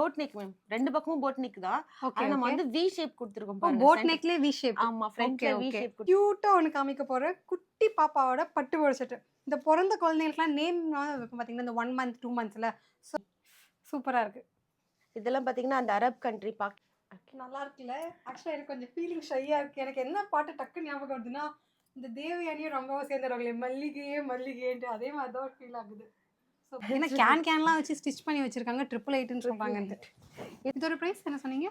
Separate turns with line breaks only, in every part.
Boat neck ma'am. 2 பக்கமும் boat neck தான்.
Okay.
ஆனா நம்ம வந்து வி ஷேப் கொடுத்திருக்கோம் பாருங்க.
போட் நெக்லயே வி ஷேப்.
ஆமா, ஃப்ரண்ட்ல வி ஷேப் கொடுத்து.
கியூட்டா ஒன்னு காமிக்க போற குட்டி பாப்பாவோட பட்டு புடவை செட். இந்த பிறந்த குழந்தைகளுக்குலாம் நேம் வைக்கும் பாத்தீங்கன்னா இந்த 1 மந்த் 2 மந்த்ஸ்ல சூப்பரா இருக்கு.
இதெல்லாம் பாத்தீங்கன்னா அந்த அரப் கண்ட்ரி
நல்லா இருக்குல்ல. ஆக்சுவலா எனக்கு கொஞ்சம் ஃபீலிங் ஷையா இருக்கு. எனக்கு என்ன பாட்டு டக்கு ஞாபகம் வருதுன்னா இந்த தேவயானியும் ரொம்பவும் சேர்ந்துருவாங்களே மல்லிகையே மல்லிகைன்ட்டு அதே மாதிரி தான் ஒரு ஃபீல் ஆகுது. ஸோ ஏன்னா கேன்லாம் வச்சு ஸ்டிச் பண்ணி வச்சிருக்காங்க 888ன்னு சொல்றாங்க. இதோட பிரைஸ் என்ன சொன்னீங்க?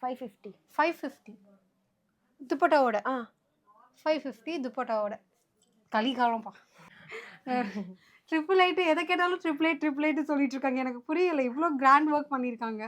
550.
550 துப்பட்டாவோட. 550 துப்பட்டாவோட. கலிகாலம்பா. 888 எதை கேட்டாலும் 888 சொல்லிட்டு இருக்காங்க. எனக்கு புரியல, இவ்வளோ கிராண்ட் ஒர்க் பண்ணியிருக்காங்க.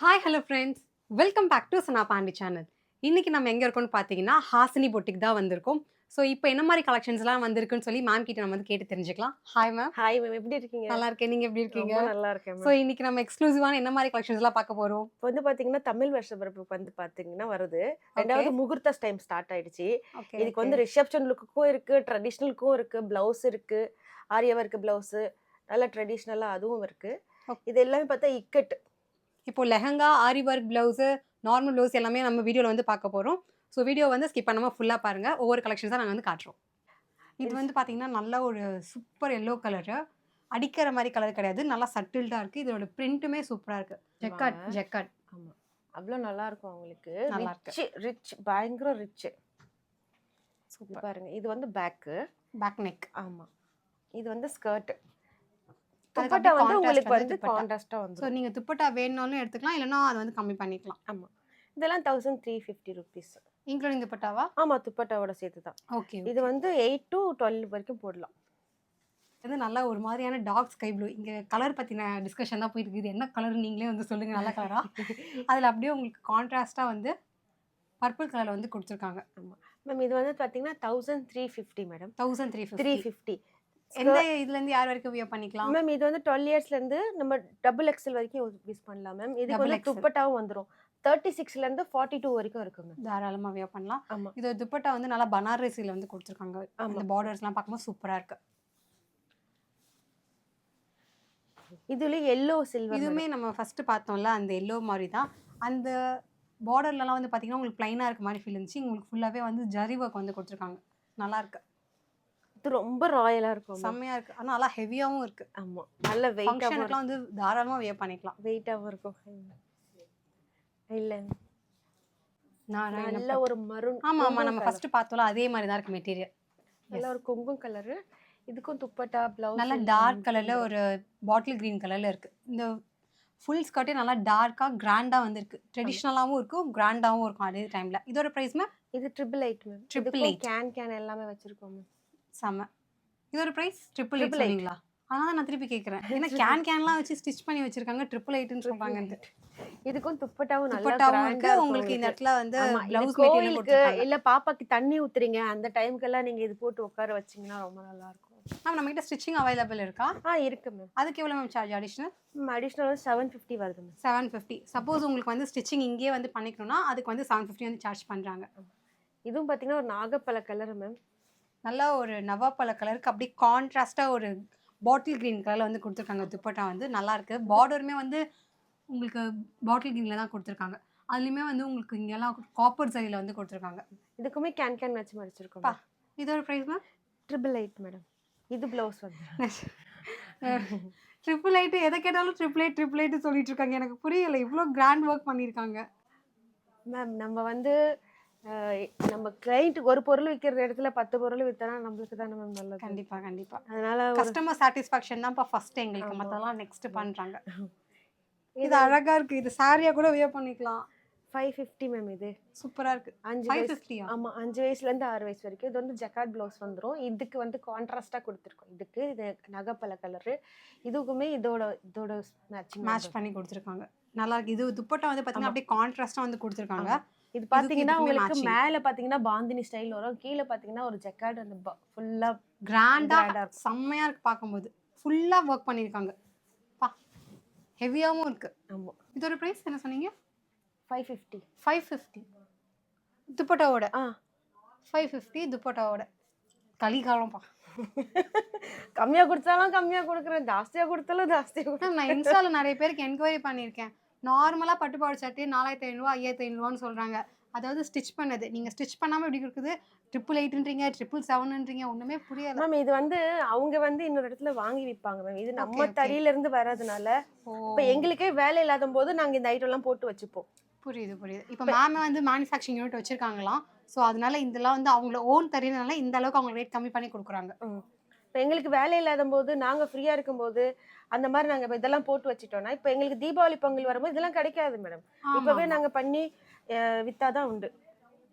Hi hello friends, welcome back to Sana Pandi channel. இன்னைக்கு நம்ம எங்கே இருக்கோம்னு பார்த்தீங்கன்னா ஹாசினி பொட்டிக் தான் வந்திருக்கோம். ஸோ இப்போ என்ன மாதிரி கலெக்ஷன்ஸ்லாம் வந்திருக்குன்னு சொல்லி மேம் கிட்ட நம்ம வந்து கேட்டு தெரிஞ்சுக்கலாம். Hi ma'am.
ஹாய் மேம், எப்படி இருக்கீங்க?
நல்லா இருக்கேன், நீங்கள் எப்படி இருக்கீங்க?
நல்லா இருக்கேன்.
ஸோ இன்னைக்கு நம்ம எக்ஸ்க்ளூசிவான என்ன மாதிரி கலெக்ஷன்ஸ்லாம் பார்க்க போகிறோம்?
இப்போ வந்து பார்த்தீங்கன்னா தமிழ் வருஷப்பிறப்பு வந்து பார்த்தீங்கன்னா வருது. 2வது முகூர்த்த டைம் ஸ்டார்ட் ஆயிடுச்சு. இதுக்கு வந்து ரிசப்ஷன் லுக்குக்கும் இருக்கு, ட்ரெடிஷ்னலுக்கும் இருக்கு, பிளவுஸ் இருக்கு, ஆரி ஒர்க் பிளவுஸ், நல்ல ட்ரெடிஷ்னலாக அதுவும் இருக்கு. இது எல்லாமே பார்த்தா இக்கட்.
இப்போ லெஹங்கா, ஆரி ஒர்க் பிளவுஸு, நார்மல் பிளவுஸ் எல்லாமே நம்ம வீடியோவில் வந்து பார்க்க போகிறோம். ஸோ வீடியோ வந்து ஸ்கிப் பண்ணாமல் ஃபுல்லாக பாருங்கள். ஒவ்வொரு கலெக்ஷன்ஸாக நாங்கள் வந்து காட்டுறோம். இது வந்து பார்த்தீங்கன்னா நல்ல ஒரு சூப்பர் எல்லோ கலரு, அடிக்கிற மாதிரி கலர் கிடையாது, நல்லா சட்டில்டாக இருக்குது. இதோட பிரிண்ட்டுமே சூப்பராக இருக்குது. ஜெக்காட்.
ஆமாம், அவ்வளோ நல்லா இருக்கும் அவங்களுக்கு.
நல்லா இருக்கு.
ரிச், பயங்கர ரிச். சூப்பர் பாருங்க. இது வந்து பேக் நெக். ஆமாம், இது வந்து ஸ்கர்ட். துப்பட்டா வந்து உங்களுக்கு வந்து கான்ட்ராஸ்டா வந்து.
ஸோ நீங்கள் துப்பட்டா வேணும்னாலும் எடுத்துக்கலாம், இல்லைனா அதை வந்து கம்மி பண்ணிக்கலாம்.
ஆமாம், இதெல்லாம் 1350 ருபீஸ்
இன்க்ளூடிங் துப்பட்டாவா?
ஆமாம், துப்பட்டாவோட சேர்த்து தான்.
ஓகே.
இது வந்து 8 to 12 வரைக்கும் போடலாம்.
இது நல்ல ஒரு மாதிரியான டார்க் ஸ்கை ப்ளூ. இங்கே கலர் பற்றின டிஸ்கஷன் தான் போயிட்டு இருக்குது. இது என்ன கலர் நீங்களே வந்து சொல்லுங்கள், நல்ல கலரா? அதில் அப்படியே உங்களுக்கு கான்ட்ராஸ்டாக வந்து பர்பிள் கலரில் வந்து கொடுத்துருக்காங்க.
ஆமாம் மேம், இது வந்து பார்த்தீங்கன்னா 1350 மேடம்.
1350. எந்த இதுலேருந்து யார் வரைக்கும் வியர் பண்ணிக்கலாம்
மேம்? இது வந்து 12 இயர்ஸ்லேருந்து நம்ம டபுள் எக்ஸல் வரைக்கும் யூஸ் பண்ணலாம் மேம். இதுக்கு வந்து துப்பட்டாவும் வந்துடும். 36லேருந்து 42 வரைக்கும் இருக்கு மேம்.
தாராளமாக வியர் பண்ணலாம்.
ஆமாம்,
இது துப்பட்டா வந்து நல்லா பனாரசியில் வந்து கொடுத்துருக்காங்க. அந்த பார்டர்ஸ்லாம் பார்க்கும்போது சூப்பராக இருக்கு.
இதுல எல்லோ சில்வர்.
இதுவுமே நம்ம ஃபர்ஸ்ட் பார்த்தோம்ல அந்த எல்லோ மாதிரி தான். அந்த பார்டர்லலாம் வந்து பார்த்தீங்கன்னா உங்களுக்கு பிளைனாக இருக்க மாதிரி ஃபீல் இருந்துச்சு. உங்களுக்கு ஃபுல்லாகவே வந்து ஜரி ஒர்க் வந்து கொடுத்துருக்காங்க. நல்லா இருக்கு.
இது ரொம்ப ராயலாக இருக்கும்,
செம்மையாக இருக்குது. ஆனால் நல்லா ஹெவியாகவும் இருக்குது.
ஆமாம், நல்ல
வெயிட்டாகவும் வந்து தாராளமாக வியர் பண்ணிக்கலாம்.
வெயிட்டாகவும் இருக்கும். இல்லை,
நான்
நல்ல ஒரு மரூன்.
ஆமாம் ஆமாம், நம்ம ஃபர்ஸ்ட் பார்த்தோம்ல அதே மாதிரி தான் இருக்குது மெட்டீரியல்.
நல்ல ஒரு குங்குமம் கலரு. இதுக்கும் துப்பட்டா பிளவுஸ்
நல்ல டார்க் கலரில் ஒரு பாட்டில் க்ரீன் கலரில் இருக்குது. இந்த ஃபுல் ஸ்கர்ட்டே நல்லா டார்க்காக கிராண்டாக வந்துருக்கு. ட்ரெடிஷ்னலாகவும் இருக்கும், கிராண்டாகவும் இருக்கும் அதே டைமில். இதோட ப்ரைஸ் மேம்?
இது 888 மேம். 888 கேன் எல்லாமே வச்சுருக்கோம் மேம்.
செம்ம. இதோட ப்ரைஸ் 888ங்களா? ஆனால் தான் நான் திருப்பி கேட்குறேன், ஏன்னா கேன்லாம் வச்சு ஸ்டிச் பண்ணி வச்சுருக்காங்க. 888ன்னு சொல்கிறாங்க.
இதுக்கும் துப்பட்டாவும்
இருக்கு. உங்களுக்கு இந்த இடத்துல வந்து ப்ளவுஸ்
கோயிலுக்கு இல்லை பாப்பாக்கு தண்ணி ஊற்றுறீங்க அந்த டைமுக்கெல்லாம் நீங்கள் இது போட்டு உட்கார வச்சிங்கன்னா ரொம்ப நல்லா இருக்கும்.
மேம் நம்ம கிட்ட ஸ்டிச்சிங் அவைலபிள் இருக்கா?
இருக்கு மேம்.
அதுக்கு எவ்வளோ மேம் சார்ஜ் அடிஷ்னல்?
அடிஷ்னல் வந்து 750 வருது மேம்.
750. சப்போஸ் உங்களுக்கு வந்து ஸ்டிச்சிங் இங்கேயே வந்து பண்ணிக்கணும்னா அதுக்கு வந்து 750 வந்து சார்ஜ் பண்ணுறாங்க.
இதுவும் பார்த்தீங்கன்னா ஒரு நாகப்பழ கலர் மேம்.
நல்லா ஒரு நவாப்பழ கலருக்கு அப்படியே கான்ட்ராஸ்டாக ஒரு பாட்டில் க்ரீன் கலரில் வந்து கொடுத்துருக்காங்க. துப்பட்டா வந்து நல்லாயிருக்கு. பார்டருமே வந்து உங்களுக்கு பாட்டில் க்ரீனில் தான் கொடுத்துருக்காங்க. அதுலேயுமே வந்து உங்களுக்கு இங்கெல்லாம் காப்பர் சரியில் வந்து கொடுத்துருக்காங்க.
இதுக்குமே கேன் வச்சு மடிச்சிருக்கோம்.
இதோட ப்ரைஸ் மேம்?
888 மேடம். இது ப்ளவுஸ் வந்து
888 எதை கேட்டாலும் 888 சொல்லிட்டு இருக்காங்க. எனக்கு புரியல, இவ்வளோ கிராண்ட் ஒர்க் பண்ணியிருக்காங்க
மேம். நம்ம வந்து நம்ம கிளைண்ட் ஒரு பொருள் விற்கிற இடத்துல 10 பொருள் விற்றனா நம்மளுக்கு தானே மேம் நல்லது.
கண்டிப்பாக.
அதனால
கஸ்டமர் சாட்டிஸ்ஃபேக்ஷன் தான்ப்பா ஃபர்ஸ்ட் எங்களுக்கு, மற்றெல்லாம் நெக்ஸ்ட் பண்ணுறாங்க. இது அழகாக இருக்குது. இது சாரியாக கூட வியர் பண்ணிக்கலாம். 550
மேம். இது
சூப்பராக இருக்குது. 550.
ஆமாம், 5 வயசுலேருந்து 6 வயசு வரைக்கும். இது வந்து ஜக்கார்ட் ப்ளவுஸ் வந்துடும். இதுக்கு வந்து கான்ட்ராஸ்டாக கொடுத்துருக்கோம். இதுக்கு இது நகைப்பழ கலரு. இதுக்குமே இதோட மேட்ச்
பண்ணி கொடுத்துருக்காங்க. நல்லா இருக்கு. இது துப்பட்டா வந்து பார்த்தீங்கன்னா அப்படியே கான்ட்ராஸ்டாக வந்து கொடுத்துருக்காங்க.
இது பார்த்தீங்கன்னா உங்களுக்கு மேலே பார்த்தீங்கன்னா பாந்தினி ஸ்டைல் வரும், கீழே பார்த்தீங்கன்னா ஒரு ஜக்கார்ட் அந்த ஃபுல்லாக
கிராண்டாக செம்மையாக இருக்குது பார்க்கும்போது. ஃபுல்லாக ஒர்க் பண்ணியிருக்காங்க. ஹெவியாகவும் இருக்குது.
ஆமாம்.
இதோட ப்ரைஸ் என்ன சொன்னீங்க?
550
துப்பட்டாவோட. 550 துப்பட்டாவோட. கலிகாலம்பா.
கம்மியாக கொடுத்தாலும் கம்மியாக கொடுக்குறேன், ஜாஸ்தியாக கொடுத்தாலும் ஜாஸ்தியாக கொடுக்குறேன்.
நான் இன்ஸ்டாவில் நிறைய பேருக்கு என்கொயரி பண்ணியிருக்கேன். நார்மலா பட்டுப்பாவாடை சட்டை 4500 5500 சொல்றாங்க. அதாவது ஸ்டிச் பண்ணது. நீங்க ஸ்டிச் பண்ணாம இப்படி இருக்குது 888ன்றீங்க 777ன்றீங்க ஒண்ணுமே புரியல.
மேம் இது வந்து அவங்க வந்து இன்னொரு இடத்துல வாங்கி விற்பாங்க மேம். இது நம்ம
okay.
தறியில இருந்து வர்றதுனால இப்ப எங்களுக்கே வேலை இல்லாத போது நாங்க இந்த ஐட்டம் எல்லாம் போட்டு வச்சுப்போம்.
புரியுது. இப்போ மேம் வந்து மேனுஃபேக்சரிங் யூனிட் வச்சிருக்காங்களாம். ஸோ அதனால இதெல்லாம் வந்து அவங்கள ஓன் தறினால இந்த அளவுக்கு அவங்க ரேட் கம்மி பண்ணி கொடுக்குறாங்க.
இப்போ எங்களுக்கு வேலை இல்லாத போது நாங்க ஃப்ரீயா இருக்கும்போது அந்த மாதிரி நாங்க இப்ப இதெல்லாம் போட்டு வச்சிட்டோம்னா இப்போ எங்களுக்கு தீபாவளி பொங்கல் வரும்போது இதெல்லாம் கிடைக்காது மேடம். இப்பவே நாங்க பண்ணி வித்தாதான் உண்டு.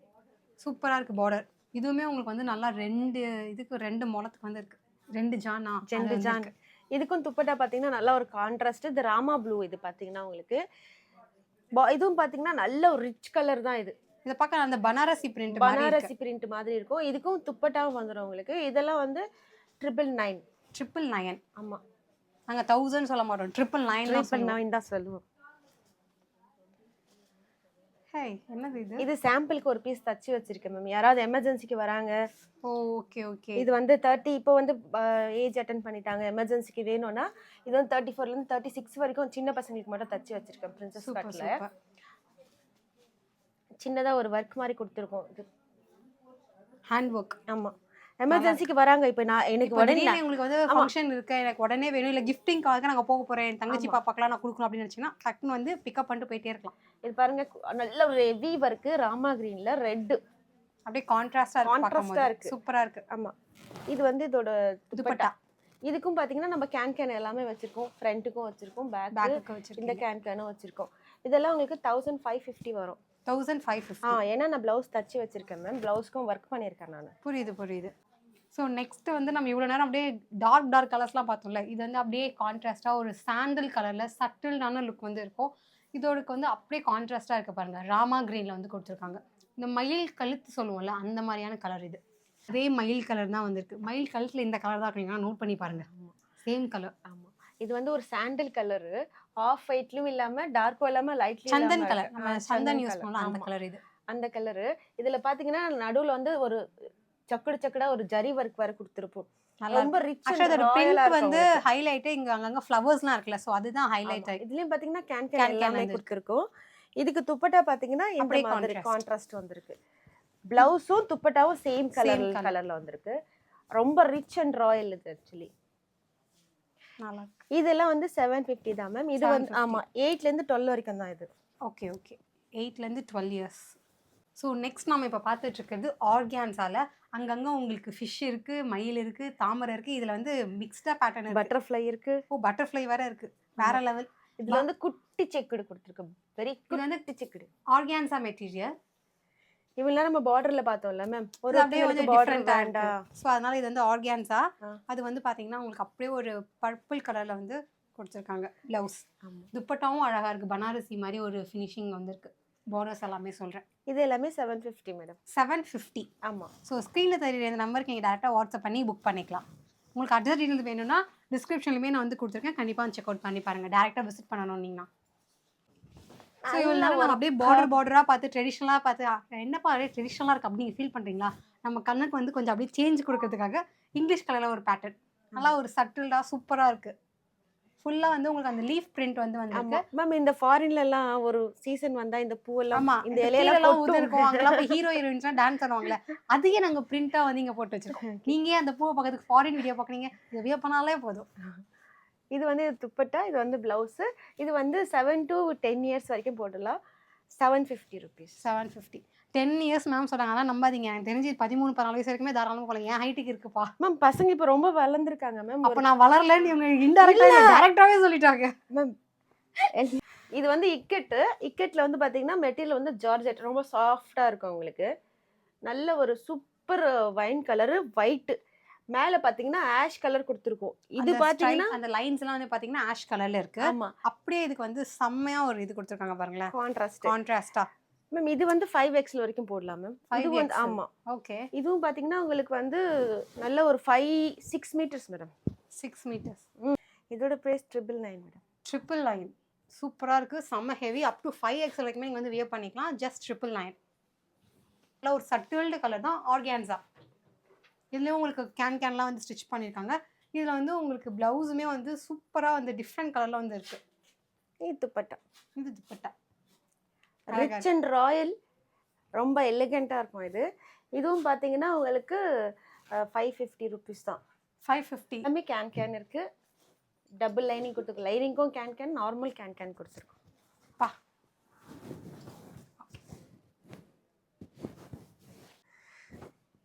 சூப்பரா இருக்கு பார்டர். இதுவுமே உங்களுக்கு வந்து நல்லா 2 முழத்துக்கு வந்து இருக்கு. 2 ஜான்.
இதுக்கும் துப்பட்டா பாத்தீங்கன்னா நல்ல ஒரு கான்ட்ராஸ்ட். இது ராமா ப்ளூ. இது பாத்தீங்கன்னா உங்களுக்கு இதுவும் பாத்தீங்கன்னா நல்ல ஒரு ரிச் கலர் தான். இது
இத பார்க்க அந்த பனாரசி பிரிண்ட்
மாதிரி இருக்கும். இதுக்கும் துப்பட்டாவும் வந்துரும் உங்களுக்கு. இதெல்லாம் வந்து 999. ஆமா,
நாங்க 1000 சொல்ல மாட்டோம். 999
தான் சொல்லுவோம்.
ஹே, என்னது இது?
இது சாம்பிளுக்கு ஒரு பீஸ் தச்சு வச்சிருக்கேன் மேம். யாராவது எமர்ஜென்சிக்கு வராங்க.
ஓகே.
இது வந்து 30 இப்போ வந்து ஏஜ் அட்டெண்ட் பண்ணிட்டாங்க, எமர்ஜென்சிக்கு வேணும்னா இது வந்து 34ல இருந்து 36 வரைக்கும் சின்ன பசங்களுக்கு மட்டும் தச்சு வச்சிருக்கேன். பிரின்சஸ் கட்ல சின்னதா ஒரு வர்க் மாதிரி கொடுத்துருக்கோம். இது
ஹேண்ட் ஒர்க்.
ஆமா, எமர்ஜென்சிக்கு வராங்க. இப்போ எனக்கு உடனே
உங்களுக்கு வந்து ஃபங்க்ஷன் இருக்கு, எனக்கு உடனே வேணும், இல்ல கிஃப்டிங்காக நாங்க போக போறேன், என் தங்கச்சி பாப்பாக்கெல்லாம் நான் கொடுக்கணும் அப்படின்னு நினைச்சீங்கன்னா டக்குன்னு வந்து பிக்கப் பண்ணிட்டு போயிட்டே இருக்கலாம்.
இது பாருங்க, நல்ல ஒரு ஹெவி ஒர்க். ராமா கிரீன்ல ரெட்
அப்படியே கான்ட்ராஸ்டா இருக்கு. சூப்பரா இருக்கு.
ஆமா, இது வந்து இதோட துப்பட்டா. இதுக்கும் பாத்தீங்கன்னா நம்ம கேன் எல்லாமே வச்சிருக்கோம். ஃப்ரண்ட்டுக்கும் வச்சிருக்கோம், பேக்குக்கும் வச்சிருக்கோம். இந்த கேனும் வச்சிருக்கோம். இதெல்லாம் உங்களுக்கு 1550 வரும்.
1550.
ஏன்னா நான் பிளவுஸ் தச்சு வச்சிருக்கேன் மேம். பிளவுஸ்க்கும் ஒர்க் பண்ணியிருக்கேன் நான்.
புரியுது. ஸோ நெக்ஸ்ட் வந்து நம்ம இவ்வளோ நேரம் அப்படியே டார்க் கலர்ஸ்லாம் பார்த்தோம்ல, இது வந்து அப்படியே கான்ட்ராஸ்டாக ஒரு சாண்டல் கலரில் சட்டில்டான லுக் வந்து இருக்கும். இதோடுக்கு வந்து அப்படியே கான்ட்ராஸ்டாக இருக்க பாருங்க, ராமா கிரீனில் வந்து கொடுத்துருக்காங்க. இந்த மயில் கழுத்து சொல்லுவோம்ல, அந்த மாதிரியான கலர் இது. அதே மயில் கலர் தான் வந்திருக்கு. மயில் கழுத்தில் இந்த கலர் தான் இருக்கீங்கன்னா நோட் பண்ணி பாருங்க, சேம் கலர்.
ஆமாம், இது வந்து ஒரு சாண்டல் கலரு, ஆஃப் ஒயிட்லயும் இல்லாம டார்க்கும் இல்லாம லைட்லயும்
சந்தன் கலர். நம்ம சந்தன் யூஸ் பண்ணலாம், அந்த கலர் இது.
அந்த கலரு. இதுல பாத்தீங்கன்னா நடுவுல வந்து ஒரு சக்கடா ஒரு ஜரி ஒர்க் வர கொடுத்திருப்போம். ரொம்ப ரிச்.
அதோட பிங்க் வந்து ஹைலைட். இங்க அங்கங்க ஃப்ளவர்ஸ்லாம் இருக்குல, சோ அதுதான் ஹைலைட்.
இதுலயும் பாத்தீங்கன்னா கேன் எல்லாமே கொடுத்திருக்கோம். இதுக்கு துப்பட்டா பாத்தீங்கன்னா இந்த மாதிரி கான்ட்ராஸ்ட் வந்திருக்கு. பிளவுஸும் துப்பட்டாவும் சேம் கலர்ல வந்திருக்கு. ரொம்ப ரிச் அண்ட் ராயல் இது ஆக்சுவலி.
நல்லா.
இதெல்லாம் வந்து 750 தான் மேம். இது வந்து ஆமா 8ல இருந்து 12 வரைக்கும் தான் இது.
ஓகே 8ல இருந்து 12 இயர்ஸ். ஸோ நெக்ஸ்ட் நம்ம இப்போ பார்த்துட்டு இருக்கிறது ஆர்கான்ஸால. அங்கங்கே உங்களுக்கு ஃபிஷ் இருக்கு, மயில் இருக்கு, தாமரை இருக்கு. இதுல வந்து மிக்ஸ்டா பேட்டர்ன் இருக்கு.
பட்டர்ஃப்ளை இருக்கு.
பட்டர்ஃப்ளை வேற இருக்கு, வேற லெவல்.
இதுல வந்து குட்டி செக்குடு கொடுத்துருக்கு. Very good. வந்து குட்டி செக்குடு
ஆர்கான்ஸா மெட்டீரியல்.
இவெல்லாம் நம்ம பார்டர்ல பார்த்தோம்ல மேம், ஒரு
அப்படியே வந்து டிஃபரெண்டா இருக்கு. ஸோ அதனால இது வந்து ஆர்கான்ஸா. அது வந்து பாத்தீங்கன்னா உங்களுக்கு அப்படியே ஒரு பர்பிள் கலர்ல வந்து கொடுத்துருக்காங்க பிளவுஸ். துப்பட்டாவும் அழகா இருக்கு, பனாரசி மாதிரி ஒரு ஃபினிஷிங் வந்திருக்கு. பார்டர்ஸ் எல்லாமே சொல்றேன்.
இது எல்லாமே 750 மேடம்.
750.
ஆமா.
ஸோ ஸ்க்ரீனில் தெரியுற இந்த நம்பருக்கு நீங்கள் டேரெக்டாக வாட்ஸ்அப் பண்ணி புக் பண்ணிக்கலாம். உங்களுக்கு அட்ரஸ் டீட்டெயில்ஸ் வேணும்னா டிஸ்கிரிப்ஷன்லையுமே நான் வந்து கொடுத்துருக்கேன். கண்டிப்பாக செக் அவுட் பண்ணி பாருங்கள். டேரெக்டாக விசிட் பண்ணணும்னீங்கன்னா. ஸோ இவ்வளோ நேரம் நம்ம அப்படியே பார்டராக பார்த்து ட்ரெடிஷ்னலாக பார்த்து என்னப்பா அப்படியே ட்ரெடிஷ்னலாக இருக்குது அப்படின்னு ஃபீல் பண்ணுறீங்களா? நம்ம கண்ணுக்கு வந்து கொஞ்சம் அப்படியே சேஞ்ச் கொடுக்கறதுக்காக இங்கிலீஷ் கலரில் ஒரு பேட்டர்ன் நல்லா ஒரு சட்டில்டாக சூப்பராக இருக்குது. ஃபுல்லா வந்து உங்களுக்கு அந்த லீஃப் பிரிண்ட் வந்து வந்திருக்கு.
மேம் இந்த ஃபாரின்ல எல்லாம் ஒரு சீசன் வந்தா இந்த பூவெல்லாம்
இந்த இலையெல்லாம் ஊதிருக்கும். அங்கெல்லாம் போய் ஹீரோ ஹீரோயின்ஸ்லாம் டான்ஸ் ஆடுவாங்கல்ல, அதையே நாங்க பிரிண்டா வந்து இங்க போட்டு வச்சிருக்கோம். நீங்க அந்த பூவை பக்கத்துக்கு ஃபாரின் வீடியோ பாக்குறீங்க, இது வியர் பண்ணாலே போதும்.
இது வந்து துப்பட்டா, இது வந்து பிளவுஸ். இது வந்து 7 to 10 இயர்ஸ் வரைக்கும் போடலாம். 750 rupees.
750. 10 இயர்ஸ் மேம் சொன்னாங்க. ஆனால் நம்பாதீங்க, எனக்கு தெரிஞ்சு 13-14 வயசு வரைக்குமே தாராளமாக போகலாம். என் ஹைட்டுக்கு இருக்குப்பா
மேம். பசங்க இப்போ ரொம்ப வளர்ந்துருக்காங்க மேம்.
அப்போ நான் வளரலன்னு இவங்க இன்டெரக்டா டைரக்டாவே சொல்லிட்டாங்க
மேம். இது வந்து இக்கெட்ல வந்து பாத்தீங்கன்னா மெட்டீரியல் வந்து ஜார்ஜெட், ரொம்ப சாஃப்டா இருக்கும் உங்களுக்கு. நல்ல ஒரு சூப்பர் வைன் கலரு, ஒயிட் மேல பாத்தீங்கன்னா ஆஷ் கலர் கொடுத்துருக்கோம். இது பாத்தீங்கன்னா
அந்த லைன்ஸ் எல்லாம் வந்து பாத்தீங்கன்னா ஆஷ் கலர்ல இருக்கு.
ஆமா,
அப்படியே இதுக்கு வந்து செம்மையா ஒரு இது கொடுத்துருக்காங்க பாருங்களேன்,
கான்ட்ராஸ்டா. மேம் இது வந்து 5XL வரைக்கும் போடலாம் மேம். இது வந்து ஆமா
ஓகே.
இதுவும் பாத்தீங்கன்னா உங்களுக்கு வந்து நல்ல ஒரு 6 மீட்டர்ஸ் மேடம்.
6 மீட்டர்ஸ்.
இதோட பிரைஸ் 999 மேடம்.
999 சூப்பரா இருக்கு, செம்ம ஹெவி. அப் டு 5XL வரைக்குமே நீங்க வந்து வியர் பண்ணிக்கலாம். ஜஸ்ட் 999. நல்ல ஒரு சட்டில்டு கலர் தான் ஆர்கான்ஸா. இதுலயும் உங்களுக்கு கேன்லாம் வந்து ஸ்டிச் பண்ணிருக்காங்க. இதுல வந்து உங்களுக்கு பிளவுஸுமே வந்து சூப்பரா வந்து டிஃப்ரெண்ட் கலர்ல வந்து இருக்கு.
இது துப்பட்டா.
இது துப்பட்டா.
ரிச் அண்ட் ராயல், ரொம்ப எலிகெண்ட்டாக இருக்கும் இது. இதுவும் பார்த்தீங்கன்னா உங்களுக்கு 550 ருபீஸ் தான்.
550.
எல்லாமே கேன் இருக்கு. டபுள் லைனிங் கொடுத்துருக்கு. லைனிங்கும் கேன், நார்மல் கேன் கொடுத்துருக்கோம்.
பா,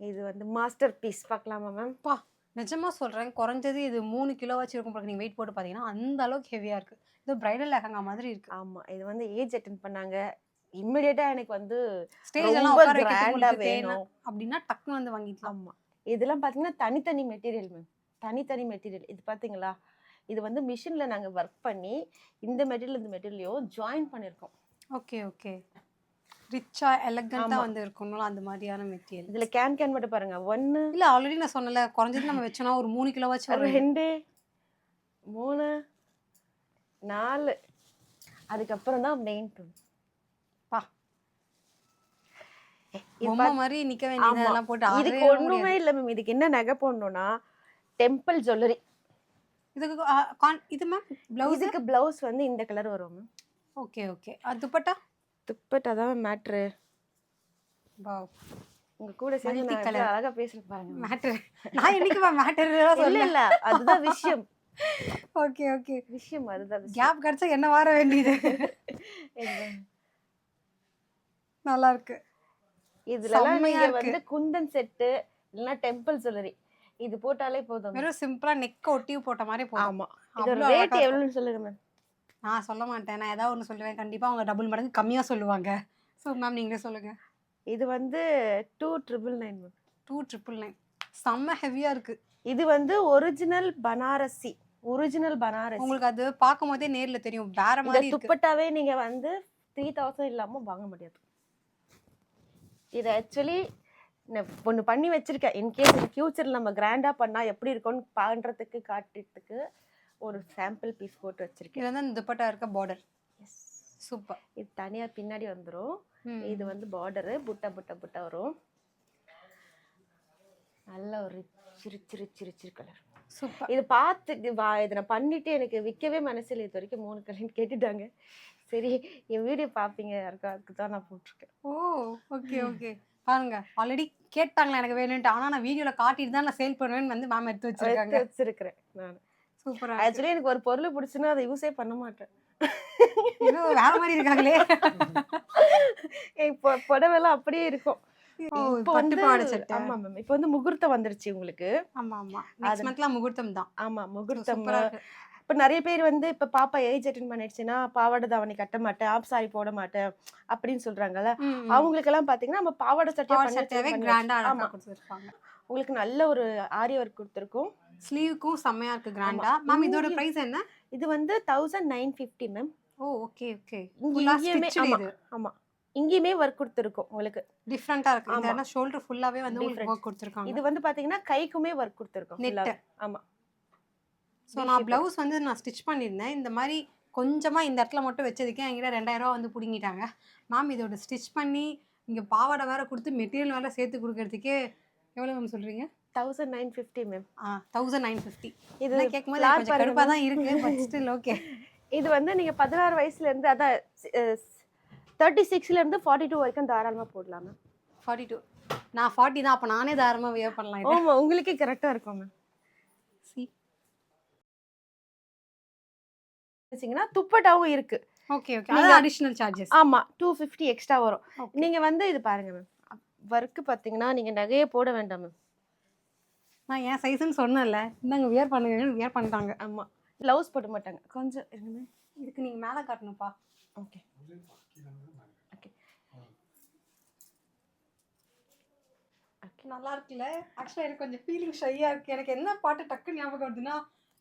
இது வந்து மாஸ்டர் பீஸ் பார்க்கலாமா மேம்?
பா நிஜமா சொல்றேன், குறைஞ்சது இது 3 கிலோ வச்சு இருக்கும் போல. நீங்க வெயிட் போட்டு பாத்தீங்கன்னா அந்த அளவுக்கு ஹெவியா இருக்கு. இது பிரைடல் லெஹங்கா மாதிரி இருக்கு.
ஆமா, இது வந்து ஏஜ் அட்டெண்ட் பண்ணாங்க. இமிடியேட்டா எனக்கு வந்து
ஸ்டேஜ் எல்லாம்
ரொம்ப
உட்கார வைக்கிறதுக்கு
கிராண்டா
உங்களுக்கு தேவை
வேணும்
அப்படின்னா டக்குன்னு வந்து வாங்கிக்கலாம்.
ஆமா, இதெல்லாம் பாத்தீங்கன்னா தனித்தனி மெட்டீரியல் மேம். தனித்தனி மெட்டீரியல். இது பாத்தீங்களா, இது வந்து மிஷின்ல நாங்க ஒர்க் பண்ணி இந்த மெட்டீரியல் இந்த மெட்டீரியலையும் ஜாயின் பண்ணிருக்கோம்.
Okay okay. ரிச்சா எலகண்டா வந்து இருக்கணும் அந்த மாதிரியான மெட்டீரியல்.
இதுல கேன் மட்டும் பாருங்க. 1
இல்ல ஆல்ரெடி நான் சொன்னல, குறைஞ்சது நம்ம வெச்சோனா ஒரு 3 கிலோ வச்சு வரும்.
2 3 4 அதுக்கப்புறம் தான் மெயின் டூல்.
பா, பொம்மை மாதிரி நிக்க வேண்டியதெல்லாம் போட்டு
இதுக்கு ஒண்ணுமே இல்ல மேம். இதுக்கு என்ன நகை போடணும்னா டெம்பிள் ஜுவல்லரி.
இதுக்கு இது மேம் ப்ளவுஸ்.
இதுக்கு ப்ளவுஸ் வந்து இந்த கலர் வரும் மேம்.
Okay okay. அது துப்பட்டா.
துப்பட்டா தான் மேட்ரு.
வாவ்,
உங்க கூட சேர்ந்து நான் எவ்வளவு அழகா பேசுறேன் பாருங்க.
மேட்டர். நான் என்னைக்கு மேட்டர்
இல்ல இல்ல, அதுதான் விஷயம்.
Okay okay.
விஷயம் அதுதான்.
கேப் கிடைச்சா என்ன வர வேண்டியது. நல்லா இருக்கு.
இதுலலாம் நீங்க வந்து குந்தன் செட்டு இல்லனா டெம்பிள் ஜுவல்லரி இது போட்டாலே போதும்.
வெறும் சிம்பிளா நெக் ஒட்டி போட்ட மாதிரி போதும்.
ஆமா. இதோட ரேட் எவ்வளவுன்னு சொல்லுங்க மேம்.
நான் சொல்ல மாட்டேன், நான் ஏதாவது ஒன்று சொல்லுவேன். கண்டிப்பா அவங்க டபுள் மடங்கு கம்மியா சொல்லுவாங்க. ஸோ மேம் நீங்களே சொல்லுங்க.
இது வந்து 2999 மேம்.
2999. செம்ம ஹெவியா இருக்கு.
இது வந்து ஒரிஜினல் பனாரசி. ஒரிஜினல் பனாரசி.
உங்களுக்கு அது பார்க்கும் போதே நேர்ல தெரியும் வேற மாதிரி இருக்கு.
துப்பட்டாவே நீங்க வந்து 3000 இல்லாம வாங்க முடியாது. இது ஆக்சுவலி ஒன்று பண்ணி வச்சிருக்கேன். இன்கேஸ் இன் ஃபியூச்சரில் நம்ம கிராண்டா பண்ணா எப்படி இருக்கும்னு பண்ணுறதுக்கு காட்டுறதுக்கு ஒரு சாம்பிள் பீஸ் போட்டு வச்சிருக்கேன்.
இது வந்து இந்த துப்பட்டா இருக்க பார்டர்.
S,
super.
இது தனியாக பின்னாடி வந்துடும். இது வந்து பார்டரு புட்டா வரும். நல்ல ஒரு ரிச் கலர்.
சூப்பர்.
இது பார்த்து இதை நான் பண்ணிட்டு எனக்கு விற்கவே மனசில் இது வரைக்கும் 3 கலர் கேட்டுட்டாங்க. சரி, என் வீடியோ பார்ப்பீங்க யாருக்கா, அதுக்கு தான் நான் போட்டிருக்கேன்.
ஓ ஓகே ஓகே. பாருங்க, ஆல்ரெடி கேட்டாங்களா எனக்கு வேணும்ட்டு. ஆனால் நான் வீடியோவில் காட்டிட்டு தான் நான் சேல் பண்ணுவேன்னு வந்து மேம் எடுத்து
வச்சிருக்கிறேன் நான்.
சூப்பரா.
ஆக்சுவலி எனக்கு ஒரு பொருள் பிடிச்சுன்னா அதை யூஸே பண்ண மாட்டேன்.
இன்னும் வேற மாதிரி இருக்காங்களே.
இப்போ புடவைலாம் அப்படியே இருக்கும்.
இப்போ வந்து
ஆமா மேம், இப்போ வந்து முகூர்த்தம் வந்துருச்சு உங்களுக்கு.
ஆமா ஆமா, நெக்ஸ்ட் மந்த்ல முகூர்த்தம் தான்.
ஆமா, முகூர்த்தம். இப்போ நிறைய பேர் வந்து இப்போ பாப்பா ஏஜ் அட்டெண்ட் பண்ணிடுச்சுன்னா பாவாடை தாவணி கட்ட மாட்டேன், ஆப் சாரி போட மாட்டேன் அப்படின்னு சொல்றாங்கல்ல. அவங்களுக்கெல்லாம் பாத்தீங்கன்னா நம்ம பாவாடை
சட்டையாவே கிராண்டா கொடுத்துருப்பாங்க.
உங்களுக்கு நல்ல ஒரு ஆரி ஒர்க் கொடுத்துருக்கோம்.
ஸ்லீவுக்கும் செம்மையா இருக்கு கிராண்டா. மேம் இதோட பிரைஸ் என்ன?
இது வந்து 1950 மேம்.
ஓ ஓகே ஓகே.
ஆமா, இங்கேயுமே ஒர்க் கொடுத்துருக்கோம் உங்களுக்கு.
டிஃப்ரெண்டா இருக்கு. இந்த ஷோல்டர் ஃபுல்லாவே வந்து உங்களுக்கு ஒர்க் கொடுத்துருக்காங்க.
இது வந்து பாத்தீங்கன்னா கைக்குமே ஒர்க் கொடுத்துருக்கோம்.
நெட்.
ஆமா.
ஸோ நான் ப்ளவுஸ் வந்து நான் ஸ்டிச் பண்ணியிருந்தேன். இந்த மாதிரி கொஞ்சமாக இந்த இடத்துல மட்டும் வச்சதுக்கே என்கிட்ட 2000 ரூபா வந்து பிடிங்கிட்டாங்க. மேம் இதோட ஸ்டிச் பண்ணி இங்கே பாவாடை வேறு கொடுத்து மெட்டீரியல் வேறு சேர்த்து கொடுக்கறதுக்கே எவ்வளோ மேம் சொல்கிறீங்க?
1950 மேம்.
1950. இது கேட்கும்போது கொஞ்சம் கடுப்பாக தான் இருக்குது, பட் ஸ்டில் ஓகே.
இது வந்து நீங்கள் 16 வயசுலேருந்து, அதான் 36லேருந்து 42 வரைக்கும் தாராளமாக போடலாம் மேம்.
42. நான் 40 தான். அப்போ நானே தாராளமாக வியர் பண்ணலாம்.
ஆமாம், உங்களுக்கே கரெக்டாக இருக்கும் மேம். துப்பட்டாவும் இருக்கு.
Okay okay. அது அடிஷனல் சார்ஜஸ்.
ஆமா, 250 எக்ஸ்ட்ரா வரும். நீங்க வந்து இது பாருங்க மேம், வர்க் பாத்தீங்கன்னா நீங்க நகையே போட வேண்டாம் மேம்.
நான் ஏன் சைஸ்ன்னு சொன்னேன்ல, இந்தாங்க வியர் பண்ணுங்க, வியர் பண்ணிட்டாங்க.
ஆமா, ப்ளவுஸ் போட மாட்டாங்க. கொஞ்சம் இருங்க,
இதுக்கு நீங்க மேல காட்டணும்ப்பா.
Okay okay okay.
நல்லா இருக்குல்ல? ஆக்சுவலா எனக்கு கொஞ்சம் ஃபீலிங் ஷையா இருக்கு. எனக்கு என்ன பாட்டு டக்கு ஞாபகம் வருதுன்னா,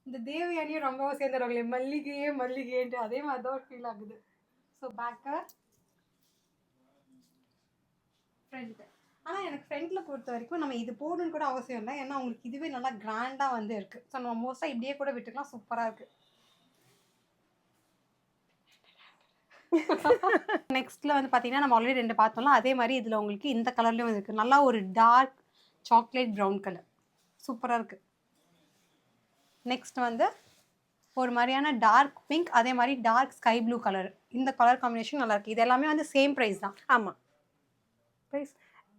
இந்த தேவயானியும் ரொம்பவும் சேர்ந்துருவாங்களே, மல்லிகையே மல்லிகைன்ட்டு, அதே மாதிரி தான் ஒரு ஃபீல் ஆகுது. So back front. ஆனால் எனக்கு ஃப்ரண்ட்டில் பொறுத்த வரைக்கும் நம்ம இது போடணுன்னு கூட அவசியம் இல்லை. ஏன்னா உங்களுக்கு இதுவே நல்லா கிராண்டாக வந்து இருக்குது. ஸோ நம்ம மோஸ்ட்டாக இப்படியே கூட விட்டுக்கலாம். சூப்பராக இருக்குது. நெக்ஸ்ட்டில் வந்து பார்த்தீங்கன்னா நம்ம ஆல்ரெடி 2 பார்த்தோம்ல, அதே மாதிரி இதில் உங்களுக்கு இந்த கலர்லேயும் இருக்குது. நல்லா ஒரு டார்க் சாக்லேட் ப்ரௌன் கலர். சூப்பராக இருக்குது. நெக்ஸ்ட் வந்து ஒரு மாதிரியான டார்க் பிங்க், அதே மாதிரி டார்க் ஸ்கை ப்ளூ கலர். இந்த கலர் காம்பினேஷன் நல்லா இருக்கு. இது எல்லாமே வந்து சேம் பிரைஸ் தான்.
ஆமா.
பிரைஸ்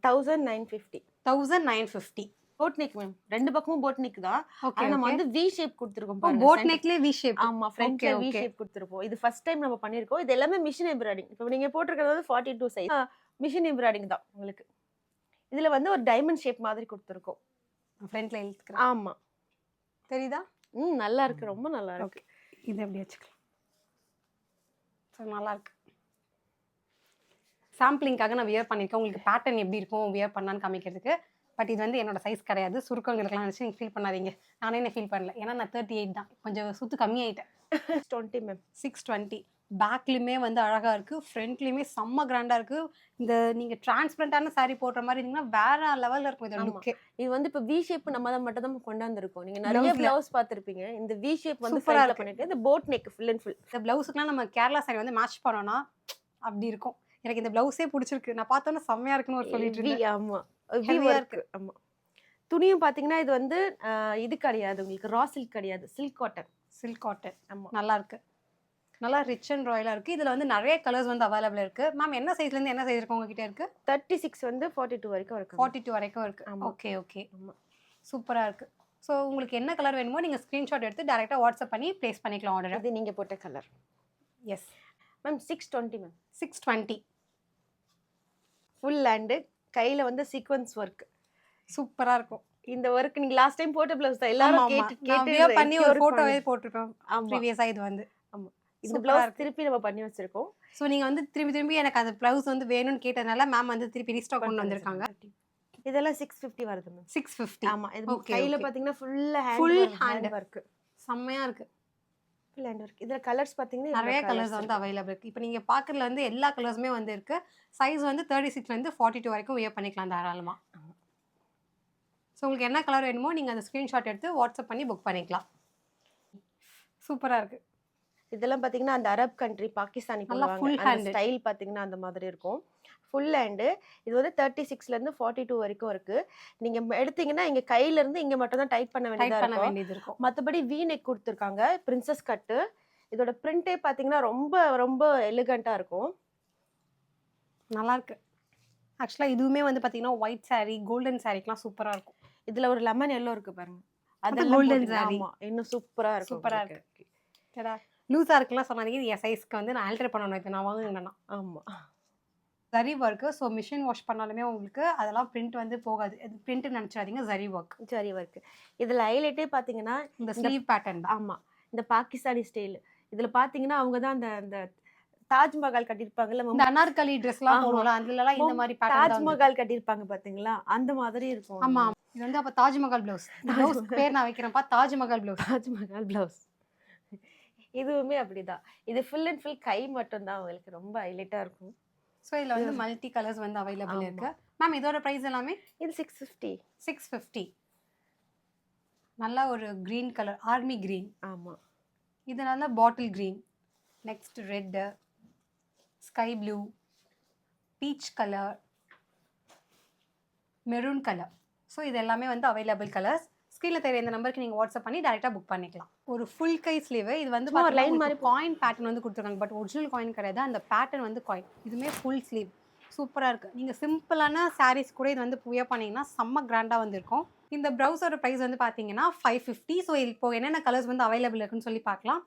1950.
1950.
Boat neck ma'am. ரெண்டு பக்கமும் போட் நெக் தான்.
ஓகே.
ஆனா நம்ம வந்து வி ஷேப் கொடுத்திருக்கோம்
ஓ,
பாருங்க.
போட் நெக்லயே வி ஷேப்.
ஆமா, ஃப்ரண்ட்ல வி ஷேப் கொடுத்திருப்போம். இது ஃபர்ஸ்ட் டைம் நம்ம பண்ணிருக்கோம். இது எல்லாமே மிஷின் எம்ப்ராய்டிங். இப்போ நீங்க போட்டிருக்கிறது வந்து 42 சைஸ். மிஷின் எம்ப்ராய்டிங் தான் உங்களுக்கு. இதுல வந்து ஒரு டைமண்ட் ஷேப் மாதிரி கொடுத்திருக்கோம்.
ஃப்ரண்ட்ல இழுத்துக்கிறேன்.
ஆமா.
தெரியுதா?
நல்லா இருக்கு. ரொம்ப நல்லா இருக்கு.
இது எப்படி வச்சுக்கலாம். ஸோ நல்லா இருக்கு. சாம்பிளிங்காக நான் வியர் பண்ணியிருக்கேன். உங்களுக்கு பேட்டர்ன் எப்படி இருக்கும் வியர் பண்ணான்னு காமிக்கிறதுக்கு. பட் இது வந்து என்னோட சைஸ் கிடையாது. சுருக்கங்களுக்குலாம் நினச்சி நீங்கள் ஃபீல் பண்ணாதீங்க. நானே என்ன ஃபீல் பண்ணல. ஏன்னா நான் 38 தான். கொஞ்சம் சுத்து கம்மியாயிட்டேன்.
620 மேம்.
620. பேக்லையுமே வந்து அழகாக இருக்குது. ஃப்ரண்ட்லேயுமே செம்ம கிராண்டாக இருக்குது. இந்த நீங்கள் டிரான்ஸ்பரண்டான சாரீ போடுற மாதிரி இருந்தீங்கன்னா வேற லெவலில் இருக்கும் இதோட லுக்கே.
இது வந்து இப்போ வி ஷேப் நம்ம மட்டும் தான் கொண்டு வந்திருக்கோம். நீங்கள் நிறைய ப்ளவுஸ் பார்த்துருப்பீங்க. இந்த வி ஷேப் வந்து சைடில் பண்ணிட்டு இந்த boat neck full and full.
இந்த ப்ளவுஸுக்குலாம் நம்ம கேரளா சாரி வந்து மேட்ச் பண்ணோன்னா அப்படி இருக்கும். எனக்கு இந்த ப்ளவுஸே பிடிச்சிருக்கு. நான் பார்த்தோன்னா செம்மையாக இருக்குன்னு ஒரு சொல்லிட்டு இருக்கேன்.
ஆமாம், ஹெவியாக இருக்கு. ஆமாம். துணியும் பார்த்தீங்கன்னா இது வந்து இது கிடையாது, உங்களுக்கு ரா சில்க் கிடையாது, சில்க் காட்டன்.
Silk cotton. ஆமாம், நல்லா இருக்கு. நல்லா ரிச் அண்ட் ராயலாக இருக்குது. இதில் வந்து நிறைய கலர்ஸ் வந்து அவைலபிள் இருக்குது. மேம் என்ன சைஸ்லேருந்து என்ன சைஸ் இருக்கு உங்ககிட்ட இருக்குது?
36 வந்து 42 வரைக்கும் இருக்குது.
42 வரைக்கும் இருக்குது. Okay okay. ஆமாம், சூப்பராக இருக்குது. ஸோ உங்களுக்கு என்ன கலர் வேணுமோ நீங்கள் ஸ்க்ரீன்ஷாட் எடுத்து டேரெக்டாக வாட்ஸ்அப் பண்ணி ப்ளேஸ் பண்ணிக்கலாம் ஆர்டர்.
இது நீங்கள் போட்ட colour.
Yes
ma'am. 620 ma'am.
620.
Full hand, கையில் வந்து சீக்வன்ஸ் ஒர்க்
சூப்பராக இருக்கும்.
இந்த ஒர்க் நீங்கள் லாஸ்ட் டைம் போட்ட ப்ளவுஸ் தான் எல்லாரும்
கேட்டு பண்ணி ஒரு ஃபோட்டோவே போட்டிருப்போம் ப்ரீவியஸாக. இது வந்து
ஆமாம், இந்த ப்ளவுஸ் திருப்பி நம்ம பண்ணி வச்சிருக்கோம்.
ஸோ நீங்கள் வந்து திரும்பி எனக்கு அந்த ப்ளவுஸ் வந்து வேணும்னு கேட்டதுனால மேம் வந்து திருப்பி ரீஸ்டாக் கொண்டு வந்திருக்காங்க.
இதெல்லாம் 650 வருது மேம்.
650.
ஆமா, இது கையில பாத்தீங்கன்னா
ஃபுல் ஹேண்ட் ஒர்க். செம்மையா இருக்கு.
Full hand work. இதுல கலர்ஸ் பாத்தீங்கன்னா
நிறைய கலர்ஸ் வந்து அவைலபிள் இருக்கு. இப்போ நீங்க பாக்குறதுல வந்து எல்லா கலர்ஸுமே வந்து இருக்கு. சைஸ் வந்து 36 ல இருந்து 42 வரைக்கும் வியர் பண்ணிக்கலாம் தாராளமா. ஸோ உங்களுக்கு என்ன கலர் வேணுமோ நீங்க அந்த ஸ்கிரீன்ஷாட் எடுத்து வாட்ஸ்அப் பண்ணி புக் பண்ணிக்கலாம். சூப்பரா இருக்கு.
இதெல்லாம் பாத்தீங்கன்னா அந்த அரப் கண்ட்ரி பாகிஸ்தானி போடுவாங்க. அந்த ஸ்டைல் பாத்தீங்கன்னா அந்த மாதிரி இருக்கும். Full hand. இது வந்து 36 ல இருந்து 42 வரைக்கும் இருக்கு. நீங்க எடுத்தீங்கன்னா இங்க கையில இருந்து இங்க மட்டும் தான் டைப் பண்ண வேண்டியதா இருக்கும். மத்தபடி வி நெக் கொடுத்துருக்காங்க, பிரின்சஸ் கட்டு. இதோட பிரிண்டே பாத்தீங்கன்னா ரொம்ப ரொம்ப எலிகண்டா இருக்கும்.
நல்லா இருக்கு. ஆக்சுவலா இதுவுமே வந்து பாத்தீங்கன்னா ஒயிட் சாரி, கோல்டன் சாரிக்குலாம் சூப்பரா இருக்கும்.
இதுல ஒரு லெமன் எல்லோ இருக்கு பாருங்க,
அது கோல்டன் சாரி.
இன்னும் சூப்பரா இருக்கும்.
சூப்பரா இருக்கு. சரா லூஸா இருக்குலாம் சொன்னாதீங்க. என் சைஸ்க்கு வந்து நான் ஆல்டர் பண்ணணும். இது நான் வாங்குனேன்னா.
ஆமா,
zari work. So machine wash பண்ணாலுமே உங்களுக்கு அதெல்லாம் பிரிண்ட் வந்து போகாது. இது பிரிண்ட் நினச்சிடாதீங்க, ஜரி ஒர்க்.
ஜரி ஒர்க். இதில் ஹைலைட்டே பார்த்தீங்கன்னா
இந்த ஸ்லீவ் பேட்டர்ன் தான்.
ஆமாம், இந்த பாகிஸ்தானி ஸ்டைல். இதில் பார்த்தீங்கன்னா அவங்க தான் அந்த அந்த தாஜ்மஹால் கட்டியிருப்பாங்கல்ல,
இந்த அனார்கலி ட்ரெஸ்லாம் போடுவோம்ல, அதுலலாம் இந்த மாதிரி பேட்டர்ன்
தாஜ்மஹால் கட்டியிருப்பாங்க பார்த்தீங்களா, அந்த மாதிரி இருக்கும்.
ஆமாம், இது வந்து அப்போ தாஜ்மஹால் ப்ளவுஸ். ப்ளவுஸ் பேர் நான் வைக்கிறேன்ப்பா, தாஜ்மஹால் ப்ளவுஸ்.
தாஜ்மஹால் ப்ளவுஸ். இதுவுமே அப்படிதான். இது ஃபுல் அண்ட் ஃபுல் கை மட்டும்தான் உங்களுக்கு ரொம்ப ஹைலைட்டாக இருக்கும்.
ஸோ இதில் வந்து மல்டி கலர்ஸ் வந்து அவைலபிள் இருக்கு. மேம் இதோட ப்ரைஸ் எல்லாமே
இது 650.
650. நல்லா ஒரு க்ரீன் கலர், ஆர்மி க்ரீன்.
ஆமாம்,
இது நல்லா bottle green. Next red, sky blue, peach colour, maroon colour. So இது எல்லாமே வந்து அவைலபிள் கலர்ஸ். ஸ்க்ரீனில் தெரிய இந்த நம்பருக்கு நீங்கள் வாட்ஸ்அப் பண்ணி டேரெக்டாக புக் பண்ணிக்கலாம். ஒரு ஃபுல் கை ஸ்லீவ். இது வந்து ஒரு லைன் மாதிரி காயின் பேட்டர்ன் வந்து கொடுத்துருக்காங்க. பட் ஒரிஜினல் காயின் கிடையாது, அந்த பேட்டர்ன் வந்து காயின். இதுவுமே ஃபுல் ஸ்லீவ் சூப்பராக இருக்குது. நீங்கள் சிம்பிளான சாரீஸ் கூட இது வந்து வியர் பண்ணிங்கன்னா செம்ம கிராண்டாக வந்துருக்கும். இந்த ப்ளவுஸோட ப்ரைஸ் வந்து பார்த்தீங்கன்னா 550. ஸோ இப்போ என்னென்ன கலர்ஸ் வந்து அவைலபிள் இருக்குன்னு சொல்லி பார்க்கலாம்.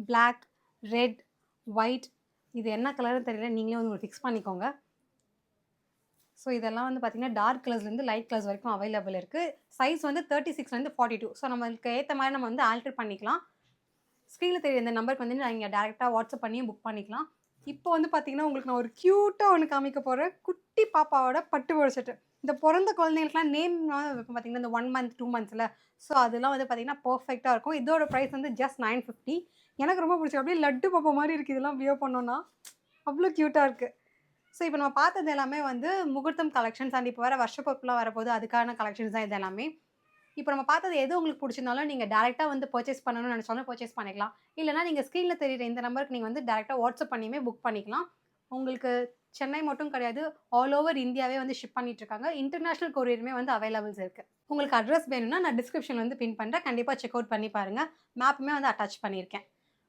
Black, red, white. இது என்ன கலர்னு தெரியல, நீங்களே வந்து ஃபிக்ஸ் பண்ணிக்கோங்க. ஸோ இதெல்லாம் வந்து பார்த்தீங்கன்னா டார்க் கலர்ஸ்லேருந்து லைட் கலர்ஸ் வரைக்கும் அவைலபிள் இருக்குது. சைஸ் வந்து 36லேருந்து 42. ஸோ நம்மளுக்கு ஏற்ற மாதிரி நம்ம வந்து ஆல்டர் பண்ணிக்கலாம். ஸ்க்ரீனில் தெரிய இந்த நம்பருக்கு வந்து நீங்கள் டேரெக்டாக வாட்ஸ்அப் பண்ணியும் புக் பண்ணிக்கலாம். இப்போ வந்து பார்த்தீங்கன்னா உங்களுக்கு நான் ஒரு க்யூட்டாக ஒன்று காமிக்க போகிறேன். குட்டி பாப்பாவோட பட்டு பொடிச்சிட்டு. இந்த பிறந்த குழந்தைங்களுக்குலாம் நேம் பார்த்தீங்கன்னா இந்த 1 month 2 monthஸில். ஸோ அதெல்லாம் வந்து பார்த்தீங்கன்னா பர்ஃபெக்டாக இருக்கும். இதோட ப்ரைஸ் வந்து ஜஸ்ட் 950. எனக்கு ரொம்ப பிடிச்சி. அப்படியே லட்டு பாப்பா மாதிரி இருக்குது. இதெல்லாம் வியர் பண்ணோன்னா அவ்வளோ க்யூட்டாக இருக்குது. ஸோ இப்போ நம்ம பார்த்தது எல்லாமே வந்து முகூர்த்தம் கலெக்ஷன்ஸ். அண்ட் இப்போ வர வருஷப்பொருட்கள்லாம் வரப்போது அதுக்கான கலெக்ஷன்ஸ் தான் இது எல்லாமே. இப்போ நம்ம பார்த்தது எது உங்களுக்கு பிடிச்சிருந்தாலும் நீங்கள் டேரெக்டாக வந்து பர்ச்சேஸ் பண்ணணும்னு நினச்சாலும் பர்ச்சேஸ் பண்ணிக்கலாம். இல்லைனா நீங்கள் ஸ்க்ரீனில் தெரியுற இந்த நம்பருக்கு நீங்கள் வந்து டேரெக்டாக வாட்ஸ்அப் பண்ணியுமே புக் பண்ணிக்கலாம். உங்களுக்கு சென்னை மட்டும் கிடையாது, ஆல் ஓவர் இந்தியாவே வந்து ஷிப் பண்ணிட்டு இருக்காங்க. இன்டர்நேஷனல் கொரியருமே வந்து அவைலபிள்ஸ் இருக்கு. உங்களுக்கு அட்ரஸ் வேணும்னா நான் டிஸ்கிரிப்ஷன்ல வந்து பின் பண்றேன். கண்டிப்பா செக் அவுட் பண்ணி பாருங்க. மேப்புமே வந்து அட்டாச் பண்ணியிருக்கேன்.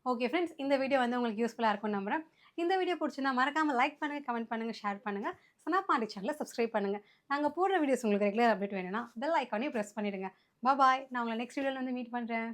ஓகே ஃப்ரெண்ட்ஸ், இந்த வீடியோ வந்து உங்களுக்கு யூஸ்ஃபுல்லா இருக்கும்னு நம்புறேன். இந்த வீடியோ பிடிச்சிருந்தா மறக்காம லைக் பண்ணுங்க, கமெண்ட் பண்ணுங்க, ஷேர் பண்ணுங்க. ஸ்னாப் மாண்டி சேனலை சப்ஸ்கிரைப் பண்ணுங்க. நாங்க போடுற வீடியோஸ் உங்களுக்கு ரெகுலர் அப்டேட் வேணும்னா பெல் ஐக்கானையும் பிரஸ் பண்ணிடுங்க. பாய். நான் உங்களை நெக்ஸ்ட் வீடியோல வந்து மீட் பண்றேன்.